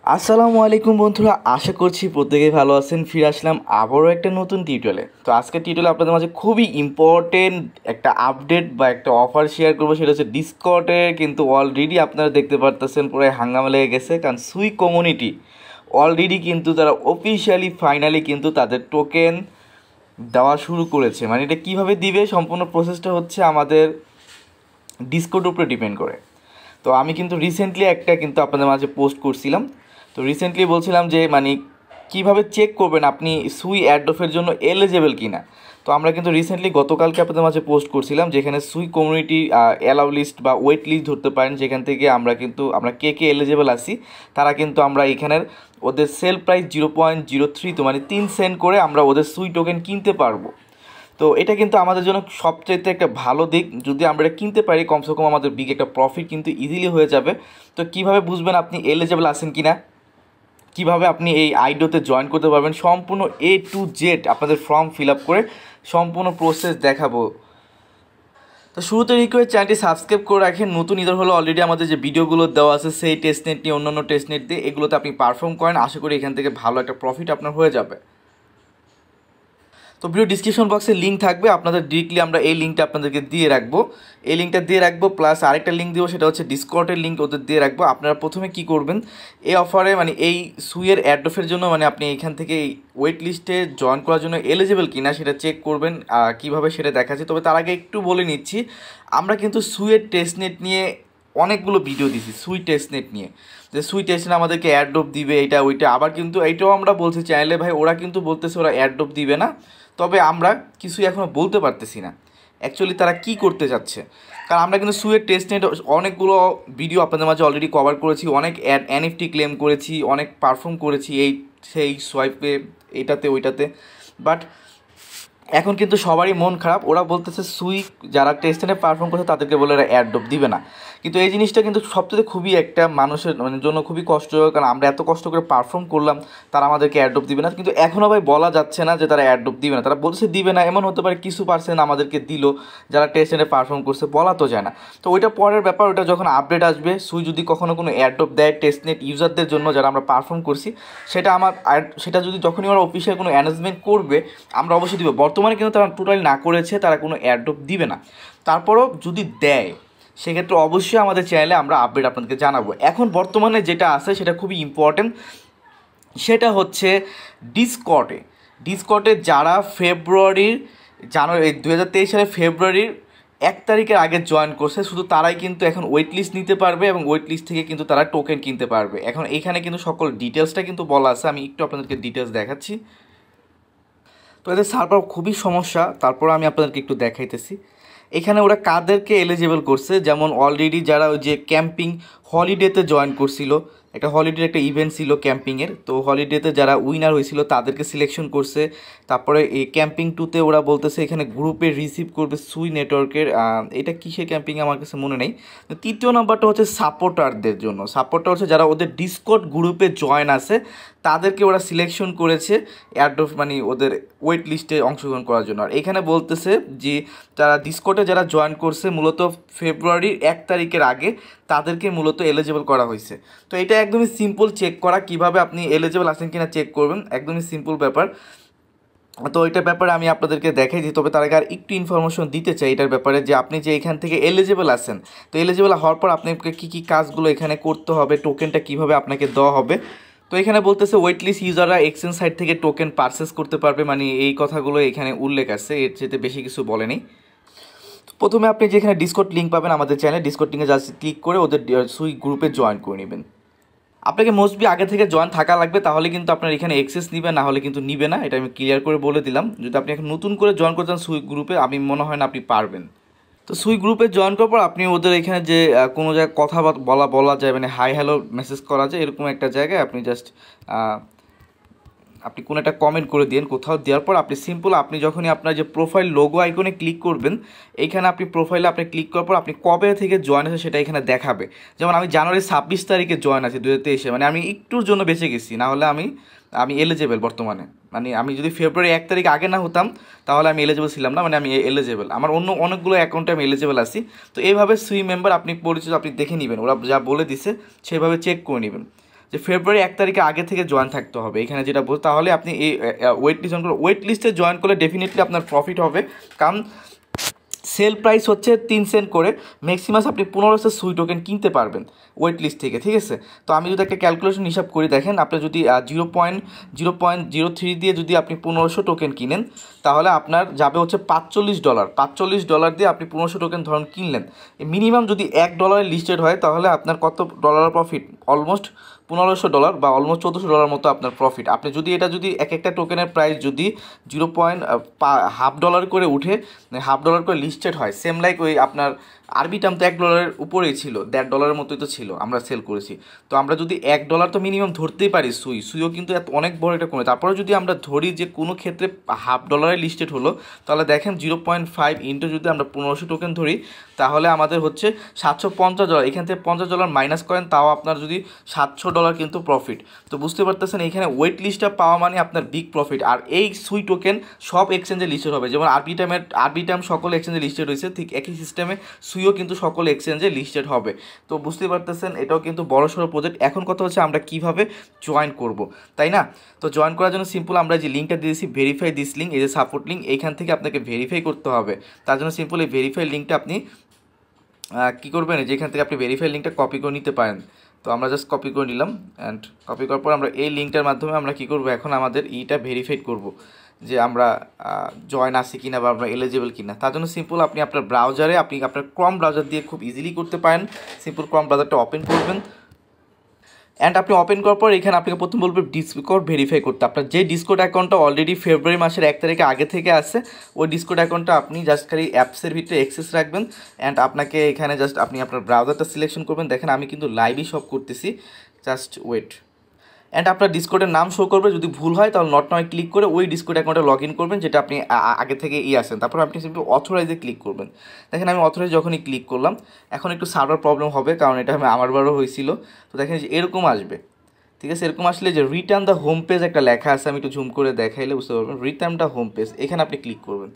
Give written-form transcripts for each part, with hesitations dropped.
আসসালামু আলাইকুম বন্ধুরা, আশা করছি প্রত্যেকেই ভালো আছেন। ফিরে আসলাম আবারও একটা নতুন টিউটোরিয়ালে। তো আজকের টিউটোরিয়ালে আপনাদের মাঝে খুবই ইম্পর্টেন্ট একটা আপডেট বা একটা অফার শেয়ার করবো। সেটা হচ্ছে ডিসকর্ডে কিন্তু অলরেডি আপনারা দেখতে পারতেছেন পুরো হাঙ্গামা লেগে গেছে, কারণ সুই কমিউনিটি অলরেডি কিন্তু তারা অফিসিয়ালি ফাইনালি কিন্তু তাদের টোকেন দেওয়া শুরু করেছে। মানে এটা কীভাবে দিবে সম্পূর্ণ প্রসেসটা হচ্ছে আমাদের ডিসকর্ডের উপরে ডিপেন্ড করে। তো আমি কিন্তু রিসেন্টলি একটা কিন্তু আপনাদের মাঝে পোস্ট করছিলাম। তো রিসেন্টলি বলছিলাম যে মানে কীভাবে চেক করবেন আপনি সুই অ্যাড্রপের জন্য এলিজেবল কি না। তো আমরা কিন্তু রিসেন্টলি গতকালকে আপনাদের মাঝে পোস্ট করছিলাম যেখানে সুই কমিউনিটি অ্যালাউ লিস্ট বা ওয়েট লিস্ট ধরতে পারেন, যেখান থেকে আমরা কে এলিজেবল আছি তারা কিন্তু আমরা এখানের ওদের সেল প্রাইস 0.03, তো মানে 3 সেন্ট করে আমরা ওদের সুই টোকেন কিনতে পারবো। তো এটা কিন্তু আমাদের জন্য সবচাইতে একটা ভালো দিক। যদি আমরা এটা কিনতে পারি কমসে কম আমাদের বিগ একটা প্রফিট কিন্তু ইজিলি হয়ে যাবে। তো কিভাবে বুঝবেন আপনি এলিজেবল আছেন কি না, কীভাবে আপনি এই আইডিওতে জয়েন করতে পারবেন, সম্পূর্ণ A to Z আপনাদের ফর্ম ফিল আপ করে সম্পূর্ণ প্রসেস দেখাবো। তো শুরুতে রিকোয়েস্ট চ্যানেলটি সাবস্ক্রাইব করে রাখেন। নতুন ইদার হলো অলরেডি আমাদের যে ভিডিওগুলো দেওয়া আছে সেই টেস্টনেট নিয়ে অন্যান্য টেস্টনেট দিয়ে এগুলোতে আপনি পারফর্ম করেন, আশা করি এখান থেকে ভালো একটা প্রফিট আপনার হয়ে যাবে। তো ভিডিও ডিসক্রিপশন বক্সে লিঙ্ক থাকবে, আপনাদের ডিরেক্টলি আমরা এই লিঙ্কটা আপনাদেরকে দিয়ে রাখবো। এই লিঙ্কটা দিয়ে রাখবো, প্লাস আরেকটা লিঙ্ক দেবো, সেটা হচ্ছে ডিসকর্ডের লিঙ্ক ওদের দিয়ে রাখবো। আপনারা প্রথমে কি করবেন, এই অফারে মানে এই সুইয়ের অ্যাড্রপের জন্য মানে আপনি এখান থেকে এই ওয়েট লিস্টে জয়েন করার জন্য এলিজিবল কিনা সেটা চেক করবেন। কিভাবে সেটা দেখাচ্ছি, তবে তার আগে একটু বলে নিচ্ছি, আমরা কিন্তু সুইয়ের টেস্টনেট নিয়ে অনেকগুলো ভিডিও দিছি, সুই টেস্টনেট নিয়ে, যে সুই টেস্টনেট আমাদেরকে অ্যাড্রপ দিবে এটা ওইটা। আবার কিন্তু এইটাও আমরা বলছি চ্যানেলে, ভাই ওরা কিন্তু বলতেছে ওরা অ্যাড্রপ দিবে না, তবে আমরা কিছুই এখনও বলতে পারতেছি না অ্যাকচুয়ালি তারা কি করতে যাচ্ছে। কারণ আমরা কিন্তু সুইয়ের টেস্টনেট অনেকগুলো ভিডিও আপনাদের মাঝে অলরেডি কভার করেছি, অনেক এনএফটি ক্লেম করেছি, অনেক পারফর্ম করেছি এই সেই সোয়াইপে এইটাতে ওইটাতে। বাট এখন কিন্তু সবারই মন খারাপ, ওরা বলতেছে সুই যারা টেস্টনে পারফর্ম করছে তাদেরকে বলে এরা অ্যাড্রপ দিবে না। কিন্তু এই জিনিসটা কিন্তু সবচেয়ে খুবই একটা মানুষের মানে জন্য খুবই কষ্টকর, কারণ আমরা এত কষ্ট করে পারফর্ম করলাম, তারা আমাদেরকে অ্যাড্রপ দিবে না। কিন্তু এখনও ভাই বলা যাচ্ছে না যে তারা অ্যাড্রপ দিবে না, তারা বলছে দিবে না। এমন হতে পারে কিছু পার্সেন্ট আমাদেরকে দিল যারা টেস্টনে পারফর্ম করছে, বলা তো যায় না। তো ওইটা পরের ব্যাপার, ওটা যখন আপডেট আসবে সুই যদি কখনো কোনো অ্যাড্রপ দেয় টেস্টনেট ইউজারদের জন্য যারা আমরা পারফর্ম করছি, সেটা যদি যখনই ওরা অফিসিয়াল কোনো অ্যানাউন্সমেন্ট করবে আমরা অবশ্যই দিব। বর্তমানে কিন্তু তারা টোটালি না করেছে, তারা কোনো অ্যাড্রপ দিবে না। তারপরও যদি দেয় সেক্ষেত্রে অবশ্যই আমাদের চ্যানেলে আমরা আপডেট আপনাদেরকে জানাবো। এখন বর্তমানে যেটা আছে সেটা খুবই ইম্পর্টেন্ট, সেটা হচ্ছে ডিসকর্ডে যারা জানুয়ারি 2023 সালে ফেব্রুয়ারির 1 তারিখের আগে জয়েন করছে শুধু তারাই কিন্তু এখন ওয়েট লিস্ট নিতে পারবে, এবং ওয়েট লিস্ট থেকে কিন্তু তারা টোকেন কিনতে পারবে। এখন এইখানে কিন্তু সকল ডিটেলসটা কিন্তু বলা আছে, আমি একটু আপনাদেরকে ডিটেলস দেখাচ্ছি। তো এদের সার্ভার খুবই সমস্যা, তারপর আমি আপনাদেরকে একটু দেখাইতেছি। এখানে ওরা কাদেরকে এলিজিবল করছে, যেমন অলরেডি যারা ওই যে ক্যাম্পিং হলিডেতে জয়েন করছিল, একটা হলিডের একটা ইভেন্ট ছিল ক্যাম্পিংয়ের, তো হলিডেতে যারা উইনার হয়েছিল তাদেরকে সিলেকশন করছে। তারপরে এই ক্যাম্পিং 2তে ওরা বলতেছে এখানে গ্রুপে রিসিভ করবে সুই নেটওয়ার্কের, এটা কিসের ক্যাম্পিং আমার কাছে মনে নেই। তৃতীয় নাম্বারটা হচ্ছে সাপোর্টারদের জন্য, সাপোর্টার হচ্ছে যারা ওদের ডিসকর্ড গ্রুপে জয়েন আছে তাদেরকে ওরা সিলেকশন করেছে অ্যাড্রপ মানে ওদের ওয়েট লিস্টে অংশগ্রহণ করার জন্য। আর এখানে বলতেছে যে তারা ডিসকর্ডে যারা জয়েন করছে মূলত ফেব্রুয়ারির 1 তারিখের আগে তাদেরকে মূলত এলিজিবল করা হয়েছে। তো এটা একদমই সিম্পল চেক করা, কিভাবে আপনি এলিজিবল আছেন কিনা চেক করবেন, একদমই সিম্পল ব্যাপার। তো এটার ব্যাপারে আমি আপনাদেরকে দেখাই দিই, তবে তার আগে আর একটু ইনফরমেশন দিতে চাই এটার ব্যাপারে, যে আপনি যে এখান থেকে এলিজিবল আছেন, তো এলিজিবল হওয়ার পর আপনাকে কী কাজগুলো এখানে করতে হবে, টোকেনটা কিভাবে আপনাকে দেওয়া হবে। তো এখানে বলতেছে ওয়েট লিস্ট ইউজাররা এক্সচেঞ্জ সাইট থেকে টোকেন পারচেস করতে পারবে, মানে এই কথাগুলো এখানে উল্লেখ আছে, এর চেয়ে বেশি কিছু বলেনি। প্রথমে আপনি যেখানে ডিসকর্ড লিঙ্ক পাবেন আমাদের চ্যানেলে, ডিসকর্ড লিঙ্কে জাস্ট ক্লিক করে ওদের সুই গ্রুপে জয়েন করে নেবেন। আপনাকে মোস্টলি আগে থেকে জয়েন থাকা লাগবে, তাহলে কিন্তু আপনার এখানে অ্যাক্সেস নিবে, না হলে কিন্তু নিবে না, এটা আমি ক্লিয়ার করে বলে দিলাম। যদি আপনি এখন নতুন করে জয়েন করতে চান সুই গ্রুপে, আমি মনে হয় না আপনি পারবেন। তো সুই গ্রুপে জয়েন করার পর আপনি ওদের এখানে যে কোনো জায়গায় কথা বলা যায়, মানে হাই হ্যালো মেসেজ করা যায়, এরকম একটা জায়গায় আপনি জাস্ট আপনি কোনো একটা কমেন্ট করে দিন কোথাও, দেওয়ার পর আপনি সিম্পল আপনি যখনই আপনার যে প্রোফাইল লোগো আইকনে ক্লিক করবেন, এইখানে আপনি প্রোফাইলে আপনি ক্লিক করার পর আপনি কবে থেকে জয়েন আছে সেটা এখানে দেখাবে। যেমন আমি জানুয়ারি 26 তারিখে জয়েন আছি 2023, মানে আমি একটুর জন্য বেঁচে গেছি, না হলে আমি এলিজেবল বর্তমানে। মানে আমি যদি ফেব্রুয়ারি 1 তারিখ আগে না হতাম তাহলে আমি এলিজেবল ছিলাম না, মানে আমি এলিজেবল, আমার অন্য অনেকগুলো অ্যাকাউন্টে আমি এলিজেবল আছি। তো এইভাবে সুই মেম্বার আপনি পরিচিত আপনি দেখে নেবেন, ওরা যা বলে দিছে সেইভাবে চেক করে নেবেন। যে ফেব্রুয়ারি 1 তারিখে আগে থেকে জয়েন থাকতে হবে, এখানে যেটা বল, তাহলে আপনি এই ওয়েট লিস্ট জয়েন করলে, ওয়েট লিস্টে জয়েন করলে ডেফিনেটলি আপনার প্রফিট হবে। কারণ সেল প্রাইস হচ্ছে 3 সেন্ট করে, ম্যাক্সিমাস আপনি 1500 সুই টোকেন কিনতে পারবেন ওয়েট লিস্ট থেকে, ঠিক আছে। তো আমি যদি একটা ক্যালকুলেশন হিসাব করি, দেখেন আপনি যদি 0.03 দিয়ে যদি আপনি 1500 টোকেন কিনেন, তাহলে আপনার যাবে হচ্ছে $45। $45 দিয়ে আপনি 1500 টোকেন ধরুন কিনলেন, মিনিমাম যদি $1 লিস্টেড হয় তাহলে আপনার কত ডলার প্রফিট? অলমোস্ট $1500 বা অলমোস্ট $1400 মতো আপনার প্রফিট। আপনি যদি এটা যদি এক একটা টোকেনের প্রাইস যদি $0.5 করে উঠে, $0.5 করে লিস্টেড হয়, সেম লাইক ওই আপনার আরবিটাম তো $1 উপরেই ছিল, $1.5 মতোই তো ছিল, আমরা সেল করেছি। তো আমরা যদি $1 তো মিনিমাম ধরতেই পারি, সুইও কিন্তু এত অনেক বড় এটা কমে। তারপরে যদি আমরা ধরি যে কোনো ক্ষেত্রে $0.5 লিস্টেড হলো, তাহলে দেখেন 0.5 ইন্টু যদি আমরা 1500 টোকেন ধরি, তাহলে আমাদের হচ্ছে $750। এখান থেকে $50 মাইনাস করেন, তাও আপনার যদি $700 কিন্তু প্রফিট। তো বুঝতে পারতেছেন এখানে ওয়েট লিস্টটা পাওয়া মানে আপনার বিগ প্রফিট। আর এই সুই টোকেন সব এক্সচেঞ্জে লিস্টেড হবে, যেমন আরবিটাম সকল এক্সচেঞ্জে লিস্টেড হয়েছে, ঠিক একই সিস্টেমে সুইও কিন্তু সকল এক্সচেঞ্জে লিস্টেড হবে। তো বুঝতে পারতেছেন এটাও কিন্তু বড়সড় প্রজেক্ট। এখন কথা হচ্ছে আমরা কিভাবে জয়েন করব, তাই না? তো জয়েন করার জন্য সিম্পল আমরা যে লিঙ্কটা দিয়েছি, ভেরিফাই দিস লিঙ্ক, এই যে সাপোর্ট লিঙ্ক, এইখান থেকে আপনাকে ভেরিফাই করতে হবে। তার জন্য সিম্পল এই ভেরিফাই লিঙ্কটা আপনি কী করবেন, যেখান থেকে আপনি ভেরিফাই লিঙ্কটা কপি করে নিতে পারেন। তো আমরা জাস্ট কপি করে নিলাম, অ্যান্ড কপি করার পর আমরা এই লিঙ্কটার মাধ্যমে আমরা কী করবো, এখন আমাদের ইটা ভেরিফাইড করব যে আমরা জয়েন আসি কিনা বা আমরা এলিজিবল কিনা। তার জন্য সিম্পল আপনি আপনার ব্রাউজারে, আপনি আপনার ক্রম ব্রাউজার দিয়ে খুব ইজিলি করতে পারেন। সিম্পল ক্রম ব্রাউজারটা ওপেন করবেন, অ্যান্ড আপনি ওপেন করার পর এখানে আপনাকে প্রথম বলবে ডিসকোড ভেরিফাই করতে। আপনার যে ডিসকোড অ্যাকাউন্টটা অলরেডি ফেব্রুয়ারি মাসের 1 তারিখে আগে থেকে আসে, ওই ডিসকোড অ্যাকাউন্টটা আপনি জাস্ট খালি অ্যাপসের ভিতরে অ্যাক্সেস রাখবেন, অ্যান্ড আপনাকে এখানে জাস্ট আপনি আপনার ব্রাউজারটা সিলেকশন করবেন। দেখেন আমি কিন্তু লাইভই সব করতেছি, জাস্ট ওয়েট। অ্যান্ড আপনার ডিসকোডের নাম শো করবে, যদি ভুল হয় তাহলে নট নাও ক্লিক করে ওই ডিসকোড অ্যাকাউন্টে লগ ইন করবেন, যেটা আপনি আগে থেকে আসেন। তারপর আপনি সিম্পলি অথরাইজে ক্লিক করবেন। দেখেন আমি অথরাইজ যখনই ক্লিক করলাম, এখন একটু সার্ভার প্রবলেম হবে, কারণ এটা আমারবারও হয়েছিল। তো দেখেন যে এরকম আসবে, ঠিক আছে। এরকম আসলে যে রিটার্ন দ্য হোম পেজ একটা লেখা আছে, আমি একটু জুম করে দেখাইলে বুঝতে পারবেন, রিটার্ন দ্য হোম পেজ, এখানে আপনি ক্লিক করবেন।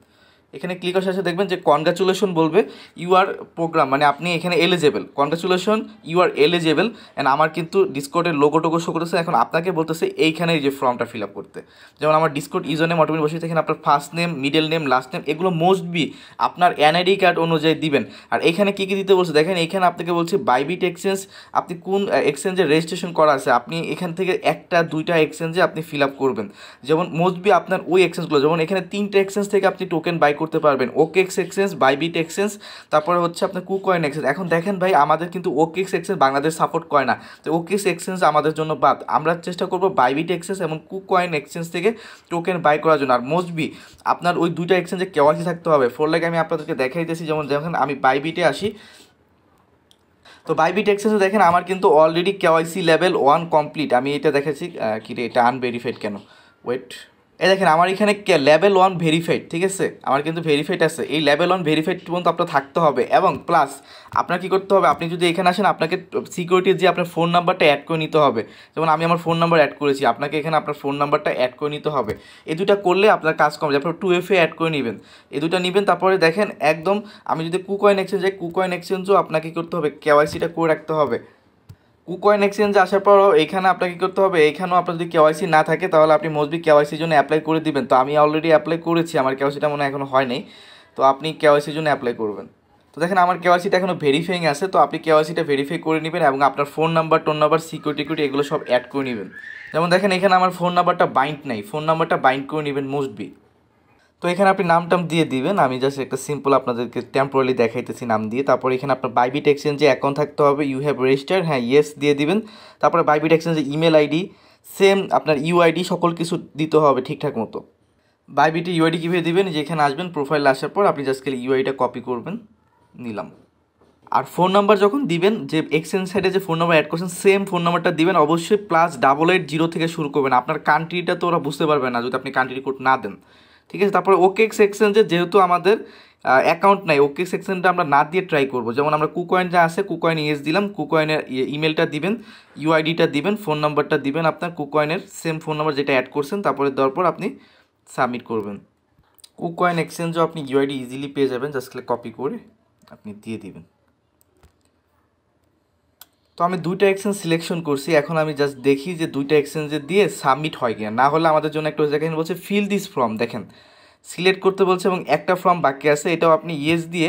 এখানে ক্লিক করার সাথে দেখবেন যে কনগ্রাচুলেশন বলবে, ইউ আর প্রোগ্রাম, মানে আপনি এখানে eligible, congratulation you are eligible. And আমার কিন্তু ডিসকোডের লোগো টোগো শো করতেছে। এখন আপনাকে বলতেছে এইখানে এই যে ফর্মটা ফিল আপ করতে, যেমন আমার ডিসকোড ইউজার নেম অটোমেটিক বসে, এখানে আপনার first name, middle name, last name, এগুলো মোস্ট বি আপনার এনআইডি কার্ড অনুযায়ী দিবেন। আর এখানে কী কী দিতে বলছে দেখেন, এখানে আপনাকে বলছে বাইবিট এক্সচেঞ্জ, আপনি কোন এক্সচেঞ্জে রেজিস্ট্রেশন করা আছে, আপনি এখান থেকে 1-2টা এক্সচেঞ্জে আপনি ফিল আপ করবেন। যেমন মোস্ট বি আপনার ওই এক্সচেঞ্জগুলো, যেমন এখানে 3টে এক্সচেঞ্জ থেকে আপনি টোকেন বাই করতে পারবেন, ওকেএক্স এক্সচেঞ্জ, বাইবিট এক্সচেঞ্জ, তারপরে হচ্ছে আপনার কুকয়েন এক্সচেঞ্জ। এখন দেখেন ভাই, আমাদের কিন্তু ওকেএক্স এক্সচেঞ্জ বাংলাদেশ সাপোর্ট করে না, তো ওকেএক্স এক্সচেঞ্জ আমাদের জন্য বাদ। আমরা চেষ্টা করব বাইবিট এক্সচেঞ্জ এবং কুকয়েন এক্সচেঞ্জ থেকে টোকেন বাই করার জন্য। আর মোস্ট বি আপনার ওই 2টা এক্সচেঞ্জে কেওয়াইসি থাকতে হবে। ফোর লাইক আমি আপনাদেরকে দেখাইতেছি, যেমন দেখেন আমি বাইবিটে আসি, তো বাইবিট এক্সচেঞ্জে দেখেন আমার কিন্তু অলরেডি কেওয়াইসি লেভেল 1 কমপ্লিট। আমি এটা দেখাচ্ছি, কি রে এটা আনভেরিফাইড কেন, ওয়েট, এই দেখেন আমার এখানে লেভেল 1 ভেরিফাইড, ঠিক আছে, আমার কিন্তু ভেরিফাইড আছে। এই লেভেল 1 ভেরিফাইড পর্যন্ত আপনার থাকতে হবে, এবং প্লাস আপনার কী করতে হবে, আপনি যদি এখানে আসেন আপনাকে সিকিউরিটির যে আপনার ফোন নাম্বারটা অ্যাড করে নিতে হবে। যেমন আমি আমার ফোন নাম্বার অ্যাড করেছি, আপনাকে এখানে আপনার ফোন নাম্বারটা অ্যাড করে নিতে হবে। এই দুটা করলে আপনার কাজ কম যায়। আপনার 2FA অ্যাড করে নেবেন, এই দুটা নেবেন। তারপরে দেখেন একদম আমি যদি কুকয়েন এক্সচেঞ্জ যাই, কুকয়েন এক্সচেঞ্জও আপনাকে কী করতে হবে, কেওয়াইসিটা করে রাখতে হবে। কুকয়েন এক্সচেঞ্জে আসার পরও এখানে আপনাকে কী করতে হবে, এখানেও আপনার যদি কেওয়াইসি না থাকে তাহলে আপনি মোস্টবি কেওয়াইসির জন্য অ্যাপ্লাই করে দিবেন। তো আমি অলরেডি অ্যাপ্লাই করেছি, আমার কেওয়াইসিটা মনে হয় এখনো হয় নাই, তো আপনি কেওয়াইসির জন্য অ্যাপ্লাই করবেন। তো দেখেন আমার কেওয়াইসিটা এখনো ভেরিফাইং আছে, তো আপনি কেওয়াইসিটা ভেরিফাই করে নেবেন, এবং আপনার phone number, tone number, security এগুলো সব অ্যাড করে নেবেন। যেমন দেখেন এখানে আমার ফোন নাম্বারটা বাইন্ড নাই, ফোন নাম্বারটা বাইন্ড করে নেবেন মোস্টবি। তো এখানে আপনি নামটাম দিয়ে দিবেন, আমি জাস্ট একটা সিম্পল আপনাদেরকে টেম্পোরারি দেখাইতেছি নাম দিয়ে। তারপর এখানে আপনার বাইবিট এক্সচেঞ্জে অ্যাকাউন্ট থাকতে হবে, ইউ হ্যাভ রেজিস্টার্ড, হ্যাঁ ইয়েস দিয়ে দিবেন। তারপরে বাইবিট এক্সচেঞ্জে ইমেল আইডি সেম, আপনার ইউআইডি সকল কিছু দিতে হবে ঠিকঠাক মতো। বাইবিটে ইউআইডি কীভাবে দিবেন, যেখানে আসবেন প্রোফাইলে আসার পর আপনি জাস্ট খালি ইউআইডিটা কপি করবেন, নিলাম। আর ফোন নাম্বার যখন দিবেন, যে এক্সচেঞ্জ সাইডে যে ফোন নাম্বার অ্যাড করছেন সেম ফোন নাম্বারটা দিবেন, অবশ্যই +880 থেকে শুরু করবেন। আপনার কান্ট্রিটা তো ওরা বুঝতে পারবে না যদি আপনি কান্ট্রি কোড না দেন, ঠিক আছে। তারপরে ওকেএক্স এক্সচেঞ্জে যেহেতু আমাদের অ্যাকাউন্ট নাই, ওকেএক্স এক্সচেঞ্জটা আমরা না দিয়ে ট্রাই করবো। যেমন আমরা কুকয়েন যা আছে, কুকয়েন ইয়েস দিলাম, কুকয়েনের ইমেলটা দিবেন, ইউআইডিটা দিবেন, ফোন নাম্বারটা দিবেন, আপনার কুকয়েনের সেম ফোন নাম্বার যেটা অ্যাড করছেন, তারপরে দেওয়ার পর আপনি সাবমিট করবেন। কুকয়েন এক্সচেঞ্জও আপনি ইউআইডি ইজিলি পেয়ে যাবেন, জাস্ট কপি করে আপনি দিয়ে দিবেন। তো আমি দুইটা এক্সচেঞ্জ সিলেকশন করছি, এখন আমি জাস্ট দেখি যে দুইটা এক্সচেঞ্জে দিয়ে সাবমিট হয় কিনা, না হলে আমাদের জন্য একটা জায়গায় বলছে ফিল দিস ফর্ম, দেখেন সিলেক্ট করতে বলছে এবং একটা ফর্ম বাকি আছে, এটাও আপনি ইয়েস দিয়ে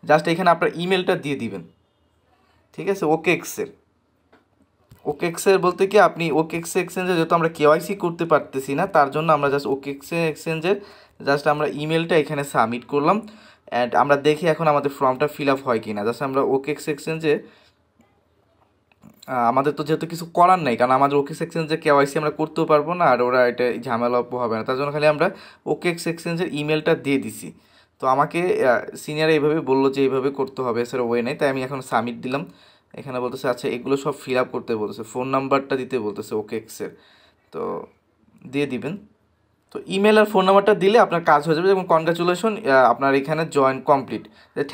জাস্ট এখানে আপনার ইমেলটা দিয়ে দিবেন, ঠিক আছে। ওকে এক্সের বলতে কি আপনি ওকে এক্সচেঞ্জে যেহেতু আমরা কেওয়াইসি করতে পারতেছি না, তার জন্য আমরা জাস্ট ওকে এক্সচেঞ্জের জাস্ট আমরা ইমেলটা এখানে সাবমিট করলাম, অ্যান্ড আমরা দেখি এখন আমাদের ফর্মটা ফিল আপ হয় কি না। জাস্ট আমরা ওকে এক্সচেঞ্জে আমাদের তো যেহেতু কিছু করার নাই, কারণ আমাদের ওকে এক্সচেঞ্জে কেওয়াইসি আমরা করতেও পারবো না, আর ওরা এটা ঝামেলা হবে না, তার জন্য খালি আমরা ওকে এক্সচেঞ্জের ইমেলটা দিয়ে দিছি। তো আমাকে সিনিয়র এইভাবে বললো যে এইভাবে করতে হবে, এছাড়া ওয়ে নেই, তাই আমি এখন সাবমিট দিলাম। এখানে বলতেছে আচ্ছা এগুলো সব ফিল আপ করতে বলতেছে, ফোন নাম্বারটা দিতে বলতেছে ওকে এক্সের, তো দিয়ে দিবেন। তো ইমেল আর ফোন নাম্বারটা দিলে আপনার কাজ হয়ে যাবে, এবং কনগ্রাচুলেশন আপনার এখানে join complete,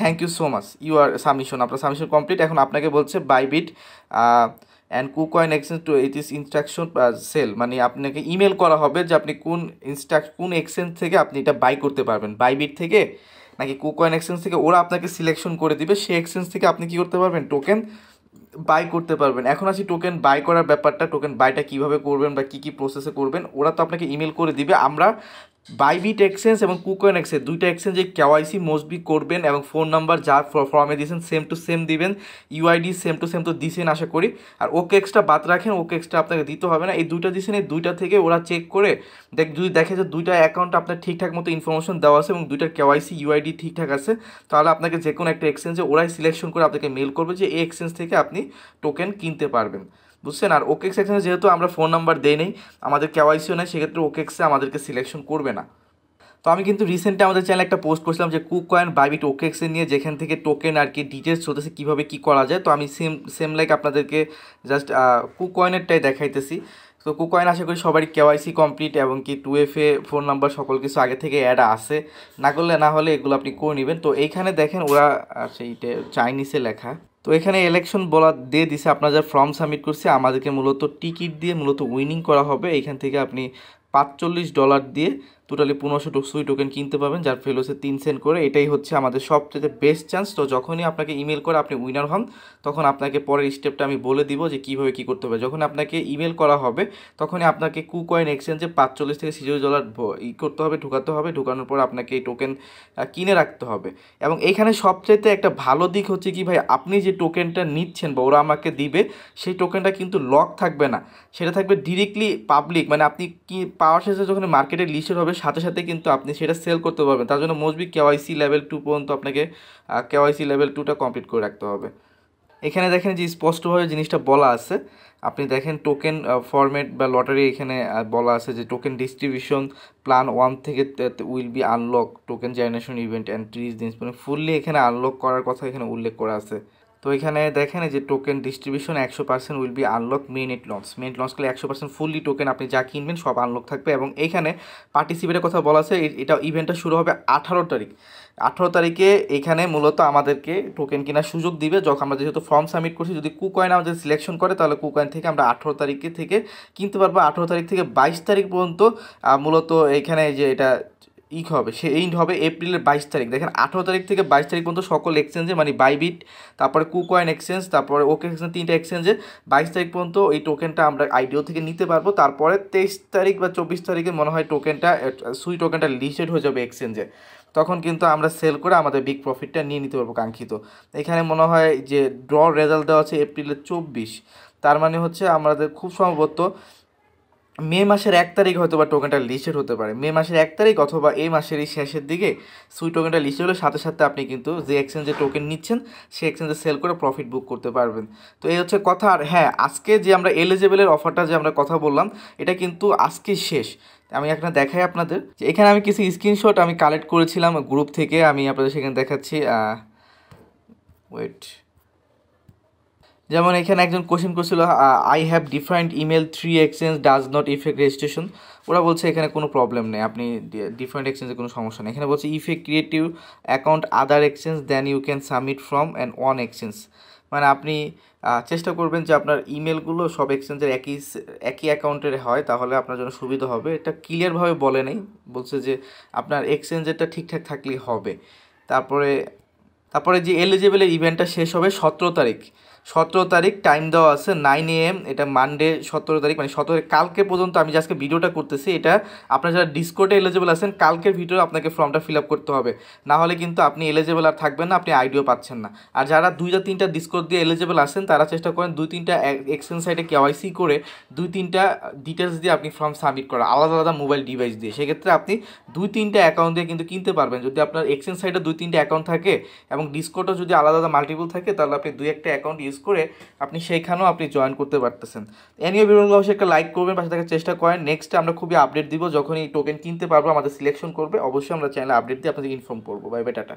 thank you so much you are submission, আপনার সাবমিশন কমপ্লিট। এখন আপনাকে বলছে Bybit and KuCoin exchange to it is instruction sell, মানে আপনাকে ইমেল করা হবে যে আপনি কোন এক্সচেঞ্জ থেকে আপনি এটা বাই করতে পারবেন, বাইবিট থেকে নাকি কুকয়েন এক্সচেঞ্জ থেকে, ওরা আপনাকে সিলেকশন করে দিবে, সেই এক্সচেঞ্জ থেকে আপনি কী করতে পারবেন, টোকেন বাই করতে পারবেন। এখন আসি টোকেন বাই করার ব্যাপারটা, টোকেন বাইটা কীভাবে করবেন বা কী কী প্রসেসে করবেন, ওরা তো আপনাকে ইমেল করে দিবে। আমরা বাইবিট এক্সচেঞ্জ এবং কুকয়েন এক্সচেঞ্জ দুইটা এক্সচেঞ্জে কেওয়াইসি মোস্টবি করবেন, এবং ফোন নাম্বার যা ফর্মে দিয়েছেন সেম টু সেম দিবেন, ইউআইডি সেম টু সেম তো দিছেন আশা করি। আর ওকে এক্সট্রা বাদ রাখেন, ওকে এক্সট্রা আপনাকে দিতে হবে না, এই দুইটা দিয়েছেন, এই দুইটা থেকে ওরা চেক করে যদি দেখে যে দুইটা অ্যাকাউন্ট আপনার ঠিকঠাক মতো ইনফরমেশন দেওয়া আছে এবং দুইটার কেওয়াইসি ইউআইডি ঠিকঠাক আছে, তাহলে আপনাকে যে কোনো একটা এক্সচেঞ্জে ওরাই সিলেকশন করে আপনাকে মেল করবে যে এই এক্সচেঞ্জ থেকে আপনি টোকেন কিনতে পারবেন, বুঝছেন। আর ওকে এক্সচেঞ্জে যেহেতু আমরা ফোন নাম্বার দেই নেই, আমাদের কেওয়াইসিও নেই, সেক্ষেত্রে ওকে এক্সে আমাদেরকে সিলেকশন করবে না। তো আমি কিন্তু রিসেন্টলি আমাদের চ্যানেলে একটা পোস্ট করছিলাম যে কুকয়েন বাইবিট ওকে এক্সে নিয়ে, যেখান থেকে টোকেন আর কি ডিটেলস চলতেছে কীভাবে কী করা যায়। তো আমি সেম লাইক আপনাদেরকে জাস্ট কুকয়েনেরটাই দেখাইতেছি। তো কুকয়েন আশা করি সবারই কেওয়াইসি কমপ্লিট এবং কি 2FA ফোন নাম্বার সকল কিছু আগে থেকে অ্যাড আছে, না হলে এগুলো আপনি করে নেবেন। তো এইখানে দেখেন ওরা সেইটা চাইনিজে লেখা, তো এখানে ইলেকশন বলা দিয়ে দিছে, আপনারা যা ফর্ম সাবমিট করছে আমাদেরকে মূলত টিকিট দিয়ে মূলত উইনিং করা হবে, এইখান থেকে আপনি $45 দিয়ে টোটালি 1500 সুই টোকেন কিনতে পারবেন, যার ফেল হচ্ছে 3 সেন্ট করে। এটাই হচ্ছে আমাদের সবচেয়ে বেস্ট চান্স। তো যখনই আপনাকে ইমেল করে আপনি উইনার হন, তখন আপনাকে পরের স্টেপটা আমি বলে দিব যে কীভাবে কী করতে হবে। যখন আপনাকে ইমেল করা হবে তখনই আপনাকে কুকয়েন এক্সচেঞ্জে $45 থেকে $46 করতে হবে, ঢুকাতে হবে, ঢুকানোর পর আপনাকে এই টোকেন কিনে রাখতে হবে। এবং এইখানে সবচাইতে একটা ভালো দিক হচ্ছে কি ভাই, আপনি যে টোকেনটা নিচ্ছেন বা ওরা আমাকে দিবে, সেই টোকেনটা কিন্তু লক থাকবে না, সেটা থাকবে ডিরেক্টলি পাবলিক, মানে আপনি কি পাওয়ার শেষে যখন মার্কেটে লিস্টেড হবে সাথে সাথে কিন্তু আপনি সেটা সেল করতে পারবেন। তার জন্য মোস্টবি কেওয়াইসি লেভেল 2 পর্যন্ত আপনাকে কেওয়াইসি লেভেল 2টা কমপ্লিট করে রাখতে হবে। এখানে দেখেন যে স্পষ্টভাবে জিনিসটা বলা আছে, আপনি দেখেন টোকেন ফরম্যাট বা লটারি, এখানে বলা আছে যে টোকেন ডিস্ট্রিবিউশন প্ল্যান 1 থেকে will be unlock token generation event and 30 দিন, মানে ফুললি এখানে আনলক করার কথা এখানে উল্লেখ করা আছে। তো এখানে দেখেন যে token distribution 100% will be unlock main launch করলে 100% ফুললি টোকেন আপনি যা কিনবেন সব আনলক থাকবে। এবং এইখানে পার্টিসিপেটের কথা বলা আছে, এটা ইভেন্টটা শুরু হবে 18 তারিখ। 18 তারিখে এখানে মূলত আমাদেরকে টোকেন কেনার সুযোগ দিবে, যখন আমরা যেহেতু ফর্ম সাবমিট করছি, যদি কুকয়েন আমাদের সিলেকশন করে তাহলে কুকয়েন থেকে আমরা 18 তারিখে থেকে কিনতে পারবো। 18 তারিখ থেকে 22 তারিখ পর্যন্ত মূলত এখানে যে এটা হবে সে এইন্ড হবে এপ্রিলের 22 তারিখ। দেখেন 18 তারিখ থেকে 22 তারিখ পর্যন্ত সকল এক্সচেঞ্জে, মানে বাইবিট, তারপরে কুকয়েন এক্সচেঞ্জ, তারপরে ওকে এক্সচেঞ্জ, 3টা এক্সচেঞ্জে 22 তারিখ পর্যন্ত এই টোকেনটা আমরা আইডিও থেকে নিতে পারবো। তারপরে 23 তারিখ বা 24 তারিখে মনে হয় টোকেনটা সুই টোকেনটা লিস্টেড হয়ে যাবে এক্সচেঞ্জে, তখন কিন্তু আমরা সেল করে আমাদের বিগ প্রফিটটা নিয়ে নিতে পারবো কাঙ্ক্ষিত। এখানে মনে হয় যে ড্র রেজাল্ট দেওয়া আছে এপ্রিলের 24, তার মানে হচ্ছে আমাদের খুব সম্ভবত মে মাসের 1 তারিখ হয়তো বা টোকেনটা লিস্টেড হতে পারে, মে মাসের 1 তারিখ অথবা এই মাসের এই শেষের দিকে সুই টোকেনটা লিস্টেড হলে সাথে সাথে আপনি কিন্তু যে এক্সচেঞ্জে টোকেন নিচ্ছেন সেই এক্সচেঞ্জে সেল করে প্রফিট বুক করতে পারবেন। তো এই হচ্ছে কথা। আর হ্যাঁ, আজকে যে আমরা এলিজিবলের অফারটা যে আমরা কথা বললাম, এটা কিন্তু আজকে শেষ। আমি এখানে দেখাই আপনাদের যে এখানে আমি কিছু স্ক্রিনশট আমি কালেক্ট করেছিলাম গ্রুপ থেকে, আমি আপনাদের সেখানে দেখাচ্ছি। ওয়েট, যেমন এখানে একজন কোশ্চেন করছিল, I have different email 3 exchange does not effect registration. ওরা বলছে এখানে কোনো প্রবলেম নেই, আপনি ডিফারেন্ট এক্সচেঞ্জে কোনো সমস্যা নেই। এখানে বলছে if a creative account other exchange then you can submit from and one exchange, মানে আপনি চেষ্টা করবেন যে আপনার ইমেলগুলো সব এক্সচেঞ্জের একই অ্যাকাউন্টের হয়, তাহলে আপনার জন্য সুবিধা হবে। এটা ক্লিয়ারভাবে বলে নেই, বলছে যে আপনার এক্সচেঞ্জেরটা ঠিকঠাক থাকলেই হবে। তারপরে যে এলিজিবলের ইভেন্টটা শেষ হবে 17 তারিখ, 17 তারিখ টাইম দেওয়া আছে 9 AM, এটা মানডে 17 তারিখ, মানে 17 কালকে পর্যন্ত আমি আজকে ভিডিওটা করতেছি। এটা আপনারা যারা ডিসকর্ডে এলিজিবল আছেন কালকের ভিডিও আপনাকে ফর্মটা ফিল আপ করতে হবে, না হলে কিন্তু আপনি এলিজিবল আর থাকবেন না, আপনি আইডিও পাচ্ছেন না। আর যারা 2-3টা ডিসকর্ড দিয়ে এলিজিবল আছেন তারা চেষ্টা করেন 2-3টা এক্সচেঞ্জ সাইটে কেওয়াইসি করে 2-3টা ডিটেলস দিয়ে আপনি ফর্ম সাবমিট করা আলাদা আলাদা মোবাইল ডিভাইস দিয়ে। সেক্ষেত্রে আপনি 2-3টা অ্যাকাউন্ট দিয়ে কিন্তু কিনতে পারবেন। যদি আপনার এক্সচেঞ্জ সাইটে 2-3টা অ্যাকাউন্ট থাকে এবং ডিসকর্ডও যদি আলাদা আলাদা মাল্টিপল থাকে, তাহলে আপনি 2-1টা অ্যাকাউন্ট ইউজ করে আপনি সেইখানেও আপনি জয়েন করতে পারতেছেন। এনিও ভিডিওগুলো অবশ্যই একটা লাইক করবেন, পাশে থাকার চেষ্টা করেন। নেক্সট আমরা খুবই আপডেট দিব, যখন এই টোকেন কিনতে পারবো আমাদের সিলেকশন করবে, অবশ্যই আমরা চ্যানেলে আপডেট দিয়ে আপনাদের ইনফর্ম করবো। Bye bye, tata.